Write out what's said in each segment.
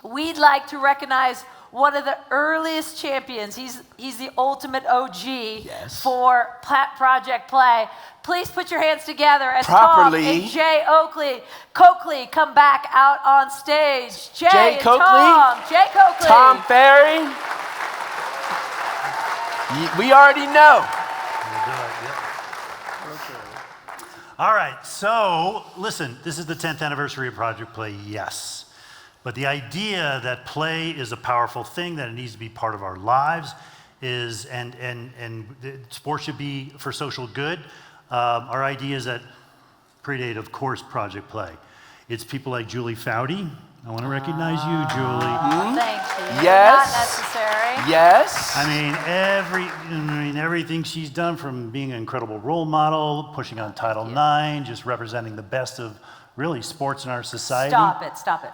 we'd like to recognize one of the earliest champions. He's the ultimate OG for Project Play. Please put your hands together as Tom and Jay Coakley come back out on stage. Jay and Coakley, Tom. Jay Coakley. Tom Ferry. We already know. All right, so listen, this is the 10th anniversary of Project Play, yes. But the idea that play is a powerful thing, that it needs to be part of our lives, and sports should be for social good. Our idea is that predate, of course, Project Play. It's people like Julie Foudy. I want to recognize you, Julie. Thank you. Yes. Not necessary. Yes. I mean, everything she's done, from being an incredible role model, pushing on Title IX, just representing the best of really sports in our society. Stop it.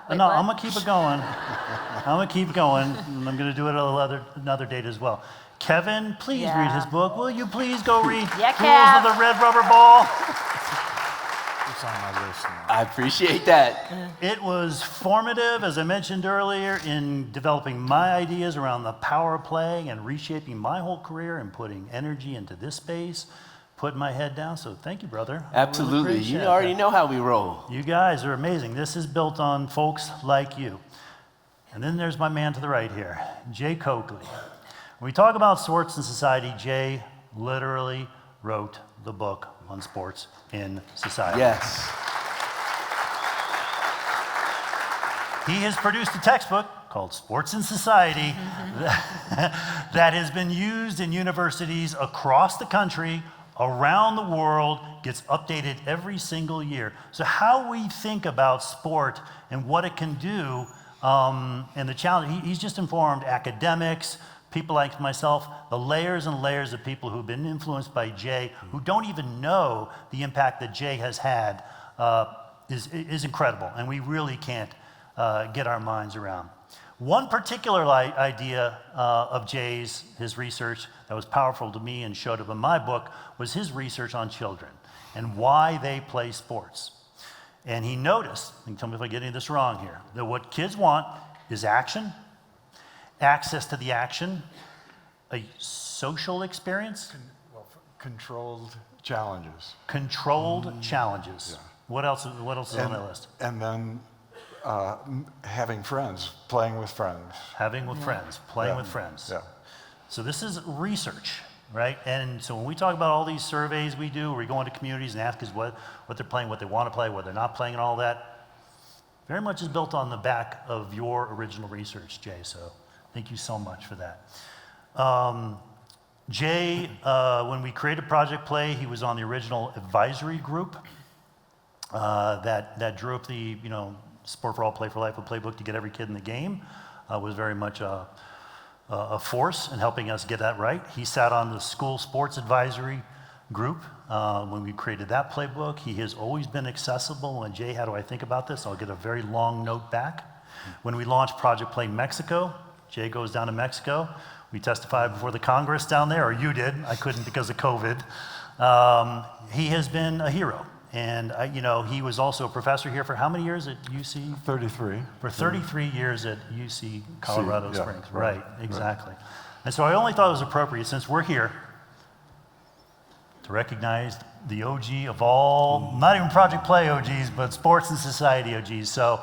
Wait, no, what? I'm gonna keep it going. And I'm gonna do it another date as well. Kevin, please read his book. Will you please go read Rules of the Red Rubber Ball? It's on my list now. I appreciate that. It was formative, as I mentioned earlier, in developing my ideas around the power of play and reshaping my whole career and putting energy into this space, putting my head down. So thank you, brother. Absolutely. You already know how we roll. You guys are amazing. This is built on folks like you. And then there's my man to the right here, Jay Coakley. When we talk about sports and society, Jay literally wrote the book on sports in society. Yes. He has produced a textbook called Sports in Society that has been used in universities across the country, around the world, gets updated every single year. So how we think about sport and what it can do, and the challenge, he's just informed academics, people like myself, the layers and layers of people who've been influenced by Jay, who don't even know the impact that Jay has had, is incredible, and we really can't get our minds around. One particular idea of Jay's, his research that was powerful to me and showed up in my book, was his research on children and why they play sports. And he noticed, and tell me if I get any of this wrong here, that what kids want is action, access to the action, a social experience. Controlled challenges. Controlled challenges. Yeah. What else is on that list? And then having friends, playing with friends. Having with friends, playing with friends. Yeah. So this is research, right? And so when we talk about all these surveys we do, we go into communities and ask us what they're playing, what they want to play, what they're not playing, and all that, very much is built on the back of your original research, Jay. So thank you so much for that. Jay, when we created Project Play, he was on the original advisory group that drew up the Sport for All, Play for Life, a playbook to get every kid in the game. Was very much a force in helping us get that right. He sat on the school sports advisory group when we created that playbook. He has always been accessible. And Jay, how do I think about this? I'll get a very long note back. When we launched Project Play Mexico, Jay goes down to Mexico. We testified before the Congress down there, or you did. I couldn't because of COVID. He has been a hero. And he was also a professor here for how many years at UC? 33. For 33 years at UC Colorado Springs. Right, Exactly. Right. And so I only thought it was appropriate, since we're here, to recognize the OG of all, not even Project Play OGs, but sports and society OGs. So,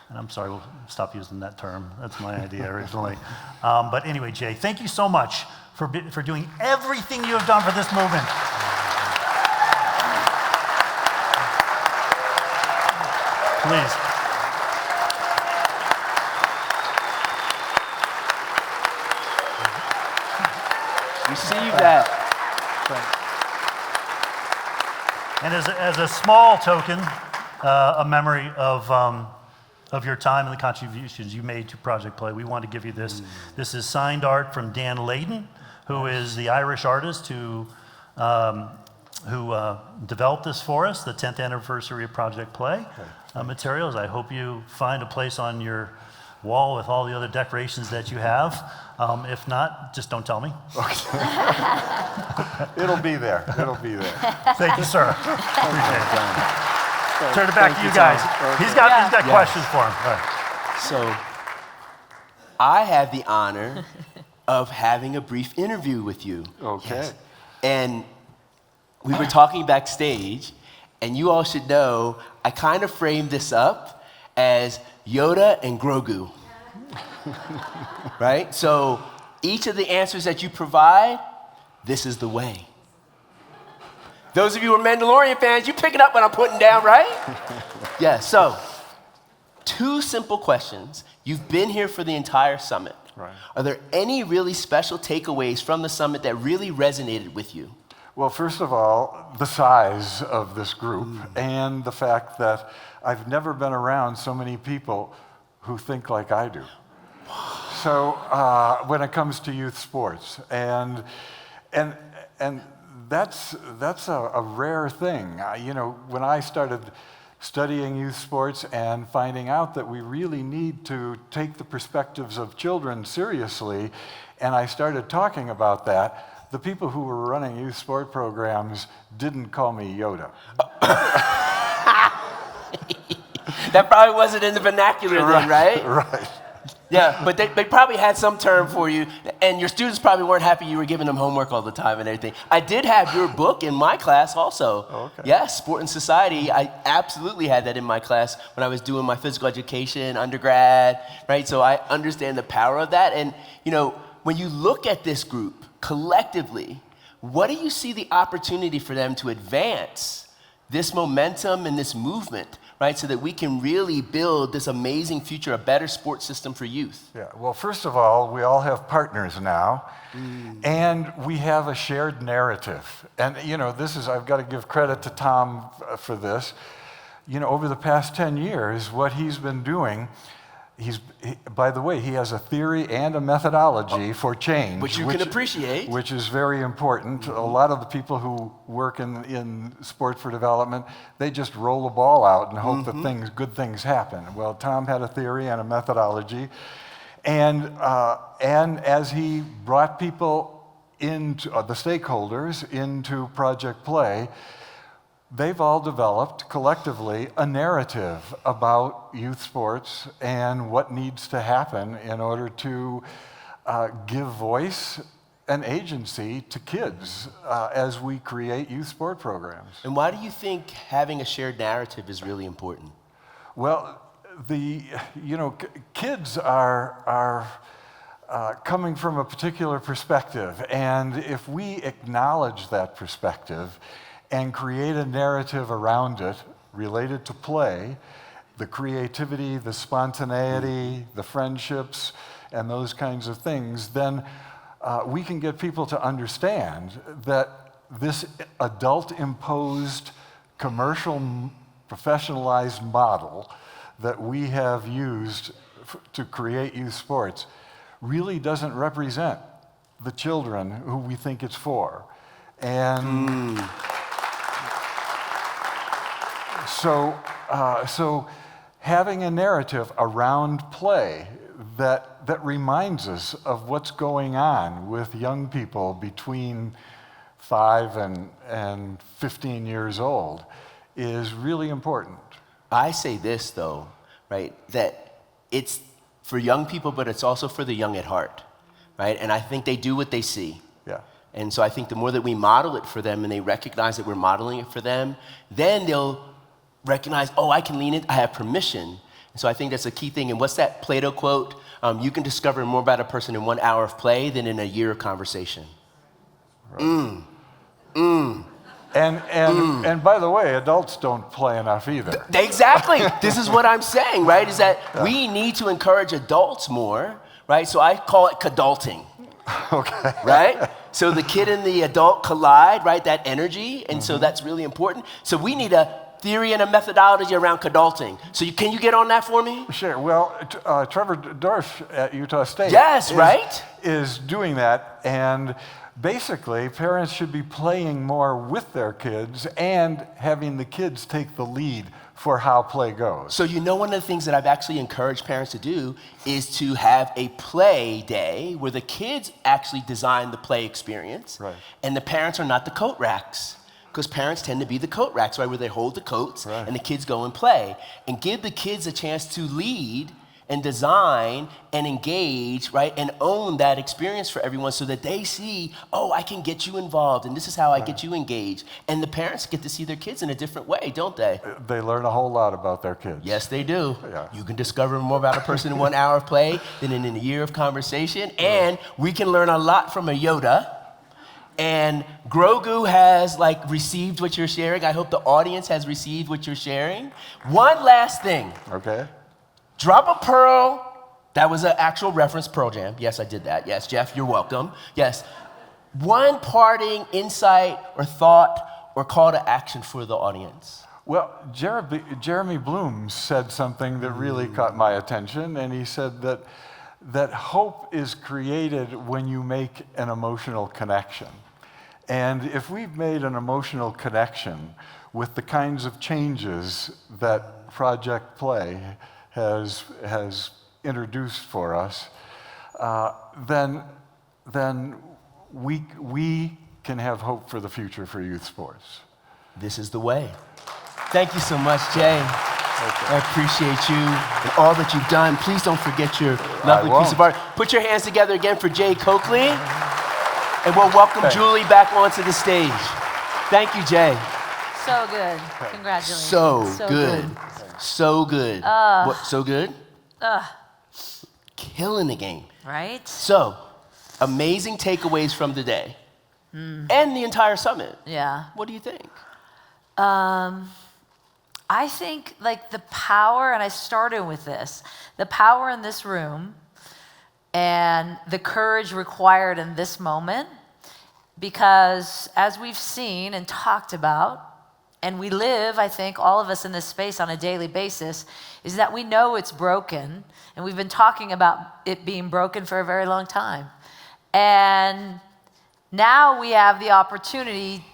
and I'm sorry, we'll stop using that term. That's my idea originally. But anyway, Jay, thank you so much for doing everything you have done for this movement. Please. Receive that. And as a small token, a memory of your time and the contributions you made to Project Play, we want to give you this. This is signed art from Dan Layden, who is the Irish artist who developed this for us, the 10th anniversary of Project Play. Materials. I hope you find a place on your wall with all the other decorations that you have. If not, just don't tell me. Okay. It'll be there. It'll be there. Thank you, sir. Appreciate it. Turn it back to you guys. He's got questions for him. All right. So I have the honor of having a brief interview with you. Okay. Yes. And we were talking backstage, and you all should know I kind of framed this up as Yoda and Grogu. Right? So each of the answers that you provide, this is the way. Those of you who are Mandalorian fans, you picking up what I'm putting down, right? Yeah, so 2 simple questions. You've been here for the entire summit. Right. Are there any really special takeaways from the summit that really resonated with you? Well, first of all, the size of this group and the fact that I've never been around so many people who think like I do. So when it comes to youth sports, and that's a rare thing. You know, when I started studying youth sports and finding out that we really need to take the perspectives of children seriously, and I started talking about that, the people who were running youth sport programs didn't call me Yoda. That probably wasn't in the vernacular then, right? Right. Yeah, but they probably had some term for you, and your students probably weren't happy you were giving them homework all the time and everything. I did have your book in my class also. Oh, okay. Yes, Sport and Society. I absolutely had that in my class when I was doing my physical education undergrad, right? So I understand the power of that. And, you know, when you look at this group collectively, what do you see the opportunity for them to advance this momentum and this movement, right, so that we can really build this amazing future, a better sports system for youth? Yeah, well, first of all, we all have partners now, and we have a shared narrative. And, you know, I've got to give credit to Tom for this. You know, over the past 10 years, what he's been doing, by the way, he has a theory and a methodology for change. Which you can appreciate. Which is very important. A lot of the people who work in sport for development, they just roll the ball out and hope that good things happen. Well, Tom had a theory and a methodology. And as he brought people into, the stakeholders into Project Play, they've all developed collectively a narrative about youth sports and what needs to happen in order to give voice and agency to kids as we create youth sport programs. And why do you think having a shared narrative is really important? Well, kids are coming from a particular perspective, and if we acknowledge that perspective and create a narrative around it related to play, the creativity, the spontaneity, the friendships, and those kinds of things, then we can get people to understand that this adult-imposed, commercial, professionalized model that we have used to create youth sports really doesn't represent the children who we think it's for. And so having a narrative around play that reminds us of what's going on with young people between 5 and 15 years old is really important. I say this, though, right, that it's for young people, but it's also for the young at heart, right? And I think they do what they see. Yeah. And so I think the more that we model it for them and they recognize that we're modeling it for them, then they'll recognize, oh, I can lean in, I have permission. And so I think that's a key thing. And what's that Plato quote? You can discover more about a person in 1 hour of play than in a year of conversation. Right. And by the way, adults don't play enough either. Exactly. This is what I'm saying, right? Is that we need to encourage adults more, right? So I call it cadulting. Okay. Right? So the kid and the adult collide, right? That energy. And so that's really important. So we need a theory and a methodology around cadulting. So can you get on that for me? Sure. Well, Trevor Dorff at Utah State is doing that. And basically, parents should be playing more with their kids and having the kids take the lead for how play goes. So one of the things that I've actually encouraged parents to do is to have a play day where the kids actually design the play experience, right, and the parents are not the coat racks. Because parents tend to be the coat racks, right, where they hold the coats, right, and the kids go and play. And give the kids a chance to lead and design and engage, right, and own that experience for everyone so that they see, oh, I can get you involved, and this is how I get you engaged. And the parents get to see their kids in a different way, don't they? They learn a whole lot about their kids. Yes, they do. Yeah. You can discover more about a person in 1 hour of play than in a year of conversation, and we can learn a lot from a Yoda. And Grogu has received what you're sharing. I hope the audience has received what you're sharing. One last thing. Okay. Drop a pearl. That was an actual reference, Pearl Jam. Yes, I did that. Yes, Jeff, you're welcome. Yes. One parting insight or thought or call to action for the audience. Well, Jeremy Bloom said something that really caught my attention, and he said that hope is created when you make an emotional connection. And if we've made an emotional connection with the kinds of changes that Project Play has introduced for us, then we can have hope for the future for youth sports. This is the way. Thank you so much, Jay. I appreciate you and all that you've done. Please don't forget your lovely piece of art. Put your hands together again for Jay Coakley. And we'll welcome Julie back onto the stage. Thank you, Jay. So good. Congratulations. So good. So good. What, so good? Killing the game. Right? So, amazing takeaways from the day and the entire summit. Yeah. What do you think? I think the power, and I started with this, the power in this room and the courage required in this moment, because as we've seen and talked about, and we live, I think, all of us in this space on a daily basis, is that we know it's broken, and we've been talking about it being broken for a very long time. And now we have the opportunity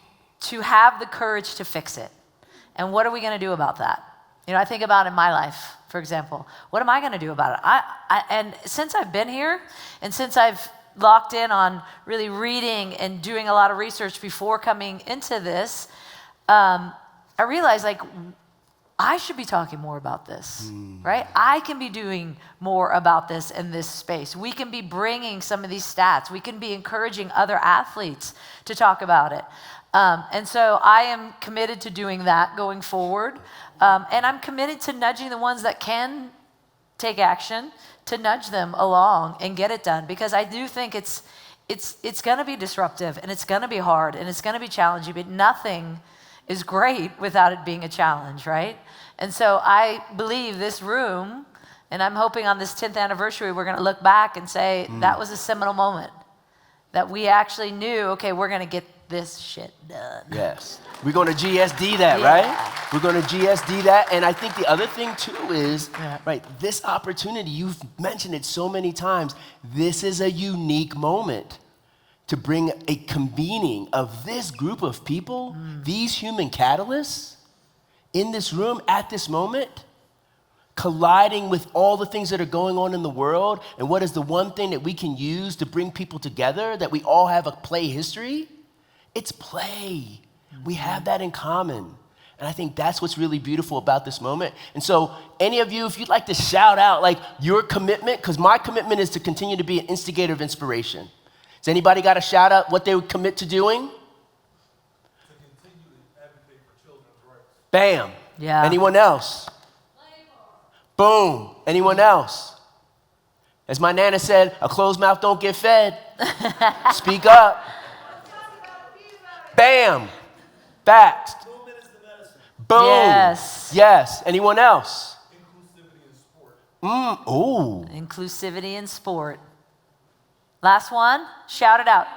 to have the courage to fix it. And what are we going to do about that? I think about in my life, for example, what am I going to do about it? And since I've been here, and since I've locked in on really reading and doing a lot of research before coming into this, I realized I should be talking more about this, right? I can be doing more about this in this space. We can be bringing some of these stats. We can be encouraging other athletes to talk about it. And so I am committed to doing that going forward. And I'm committed to nudging the ones that can take action, to nudge them along and get it done. Because I do think it's going to be disruptive, and it's going to be hard, and it's going to be challenging, but nothing is great without it being a challenge, right? And so I believe this room, and I'm hoping on this 10th anniversary, we're going to look back and say, that was a seminal moment. That we actually knew, okay, we're going to get this shit done. Yes. We're going to GSD that, right? We're going to GSD that. And I think the other thing, too, is, right, this opportunity, you've mentioned it so many times, this is a unique moment to bring a convening of this group of people, these human catalysts, in this room at this moment, colliding with all the things that are going on in the world. And what is the one thing that we can use to bring people together, that we all have a play history? It's play. We have that in common. And I think that's what's really beautiful about this moment. And so any of you, if you'd like to shout out your commitment, because my commitment is to continue to be an instigator of inspiration. Has anybody got a shout out what they would commit to doing? To continue to advocate for children's rights. Bam. Yeah. Anyone else? Boom. Anyone else? As my Nana said, a closed mouth don't get fed. Speak up. Bam. Facts. Movement is the medicine. Boom. Yes. Yes. Anyone else? Inclusivity in sport. Ooh. Inclusivity in sport. Last one. Shout it out.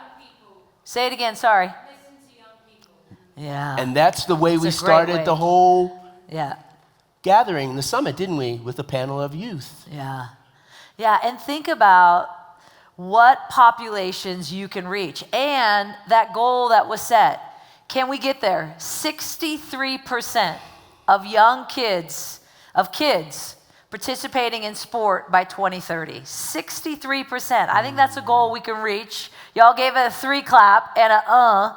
Say it again. Sorry. Listen to young people. Yeah. And that's the way It's we a great started way. the whole Yeah. gathering, the summit, didn't we? With a panel of youth. Yeah. Yeah. And think about what populations you can reach and that goal that was set. Can we get there? 63% of young kids, participating in sport by 2030. 63%. I think that's a goal we can reach. Y'all gave it a 3 clap and a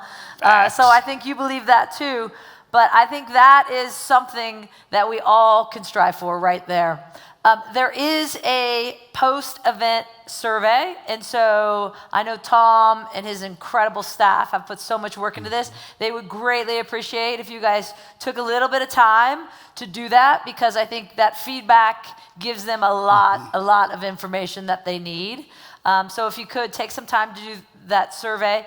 so I think you believe that too. But I think that is something that we all can strive for right there. There is a post-event survey, and so I know Tom and his incredible staff have put so much work into this. They would greatly appreciate if you guys took a little bit of time to do that, because I think that feedback gives them a lot of information that they need. So if you could take some time to do that survey.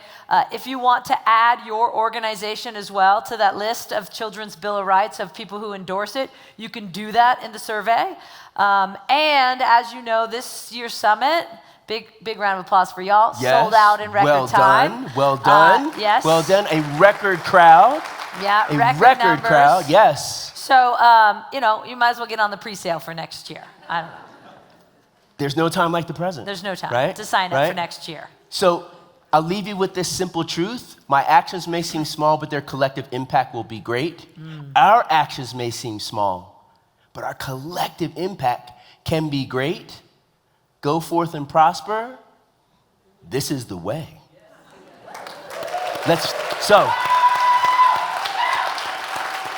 If you want to add your organization as well to that list of Children's Bill of Rights of people who endorse it, you can do that in the survey. And as you know, this year's summit, big round of applause for y'all, sold out in record time. Well done. Yes. Well done. A record crowd. Yeah, a record crowd. Yes. So, you might as well get on the pre-sale for next year. I don't know. There's no time like the present. There's no time right? to sign up for next year. So I'll leave you with this simple truth. My actions may seem small, but their collective impact will be great. Our actions may seem small, but our collective impact can be great. Go forth and prosper. This is the way.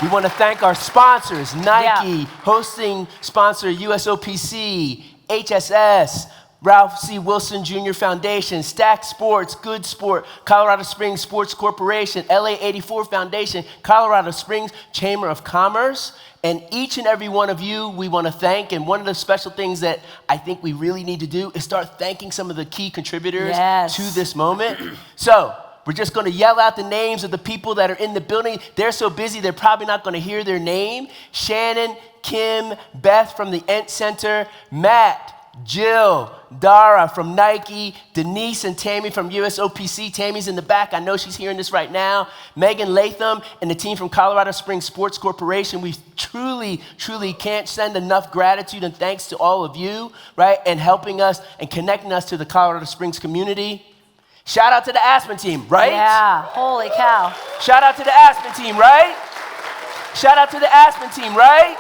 We want to thank our sponsors, Nike, hosting sponsor USOPC, HSS, Ralph C. Wilson Jr. Foundation, Stack Sports, Good Sport, Colorado Springs Sports Corporation, LA 84 Foundation, Colorado Springs Chamber of Commerce, and each and every one of you we want to thank. And one of the special things that I think we really need to do is start thanking some of the key contributors to this moment. So we're just going to yell out the names of the people that are in the building. They're so busy, they're probably not going to hear their name. Shannon, Kim, Beth from the Ent Center, Matt, Jill, Dara from Nike, Denise and Tammy from USOPC. Tammy's in the back. I know she's hearing this right now. Megan Latham and the team from Colorado Springs Sports Corporation. We truly can't send enough gratitude and thanks to all of you, right? And helping us and connecting us to the Colorado Springs community. Shout out to the Aspen team, right? Yeah, holy cow. Shout out to the Aspen team, right? Shout out to the Aspen team, right?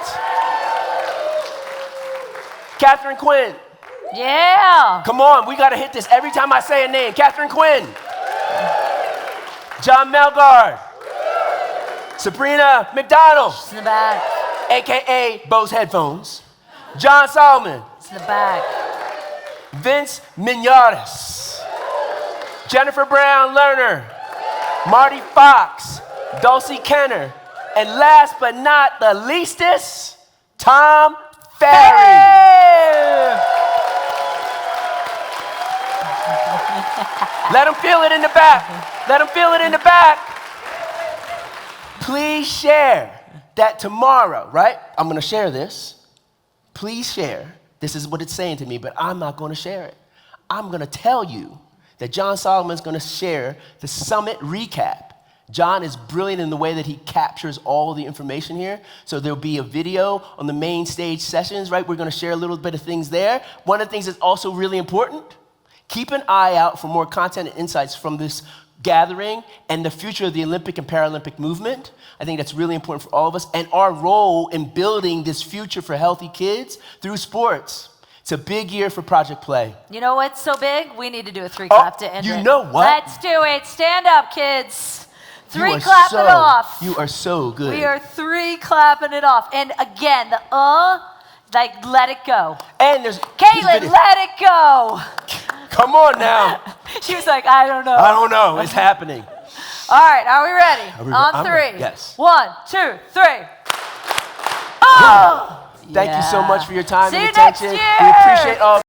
Catherine Quinn. Yeah. Come on, we got to hit this every time I say a name. Catherine Quinn. John Melgard. Sabrina McDonald. She's in the back. AKA Bose Headphones. John Solomon. It's in the back. Vince Mignares. Jennifer Brown Lerner. Marty Fox. Dulcie Kenner. And last but not the leastest, Tom Ferry. Let them feel it in the back. Let them feel it in the back. Please share that tomorrow, right? I'm going to share this. Please share. This is what it's saying to me, but I'm not going to share it. I'm going to tell you that John Solomon's going to share the summit recap. John is brilliant in the way that he captures all the information here. So there'll be a video on the main stage sessions, right? We're going to share a little bit of things there. One of the things that's also really important, keep an eye out for more content and insights from this gathering and the future of the Olympic and Paralympic movement. I think that's really important for all of us and our role in building this future for healthy kids through sports. It's a big year for Project Play. You know what's so big? We need to do a 3-clap to end it. You know what? Let's do it. Stand up, kids. 3-clap it off. You are so good. We are 3-clapping it off. And again, the let it go. And there's Caitlin, let it go. Come on now. She was like, I don't know. I don't know. It's happening. All right, are we ready? On 3. Yes. 1, 2, 3. Oh! Thank you so much for your time See and you attention. next year. We appreciate all